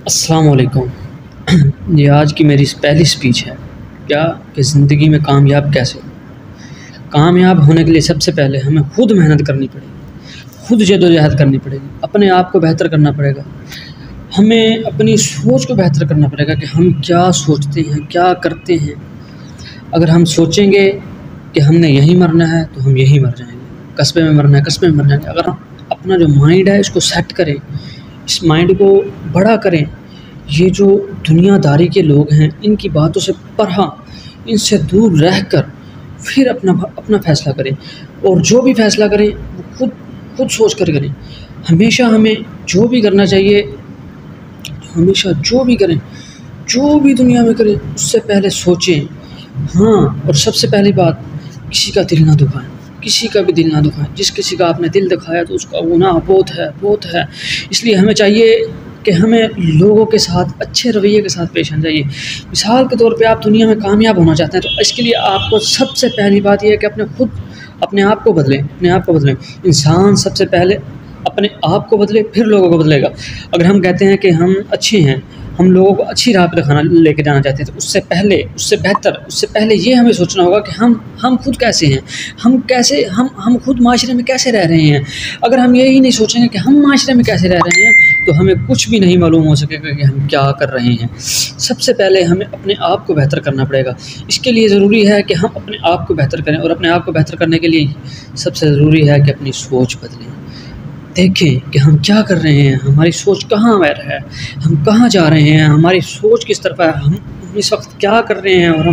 अस्सलाम वालेकुम। ये आज की मेरी पहली स्पीच है क्या कि ज़िंदगी में कामयाब कैसे हो। कामयाब होने के लिए सबसे पहले हमें खुद मेहनत करनी पड़ेगी, खुद जद्दोजहद करनी पड़ेगी, अपने आप को बेहतर करना पड़ेगा। हमें अपनी सोच को बेहतर करना पड़ेगा कि हम क्या सोचते हैं, क्या करते हैं। अगर हम सोचेंगे कि हमने यहीं मरना है तो हम यहीं मर जाएंगे, कस्बे में मरना है कस्बे में मर जाएंगे। अगर हम अपना जो माइंड है इसको सेट करें, इस माइंड को बड़ा करें, ये जो दुनियादारी के लोग हैं इनकी बातों से परा, इनसे दूर रहकर फिर अपना अपना फ़ैसला करें। और जो भी फ़ैसला करें वो खुद खुद सोच कर करें। हमेशा हमें जो भी करना चाहिए, हमेशा जो भी करें, जो भी दुनिया में करें उससे पहले सोचें। हाँ, और सबसे पहली बात, किसी का दिल ना दुखाएँ, किसी का भी दिल ना दुखाएँ। जिस किसी का आपने दिल दुखाया तो उसका गुनाह बहुत है, बहुत है। इसलिए हमें चाहिए कि हमें लोगों के साथ अच्छे रवैये के साथ पेश आना चाहिए। मिसाल के तौर पे आप दुनिया में कामयाब होना चाहते हैं तो इसके लिए आपको सबसे पहली बात ये है कि अपने आप को बदलें, अपने आप को बदलें। इंसान सबसे पहले अपने आप को बदले फिर लोगों को बदलेगा। अगर हम कहते हैं कि हम अच्छे हैं, हम लोगों को अच्छी राह पे दिखाना लेके जाना चाहते हैं तो उससे पहले, उससे बेहतर, उससे पहले ये हमें सोचना होगा कि हम खुद कैसे हैं, हम खुद माशरे में कैसे रह रहे हैं। अगर हम यही नहीं सोचेंगे कि हम माशरे में कैसे रह रहे हैं तो हमें कुछ भी नहीं मालूम हो सकेगा कि हम क्या कर रहे हैं। सबसे पहले हमें अपने आप को बेहतर करना पड़ेगा। इसके लिए ज़रूरी है कि हम अपने आप को बेहतर करें, और अपने आप को बेहतर करने के लिए सबसे ज़रूरी है कि अपनी सोच बदलें। देखें कि हम क्या कर रहे हैं, हमारी सोच कहाँ पर है, हम कहाँ जा रहे हैं, हमारी सोच किस तरफ है, हम इस वक्त क्या कर रहे हैं, और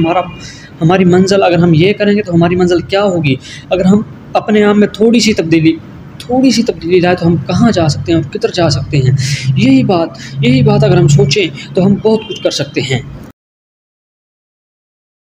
हमारी मंज़िल, अगर हम ये करेंगे तो हमारी मंज़िल क्या होगी। अगर हम अपने आप में थोड़ी सी तब्दीली लाए तो हम कहाँ जा सकते हैं और किधर जा सकते हैं। यही बात अगर हम सोचें तो हम बहुत कुछ कर सकते हैं।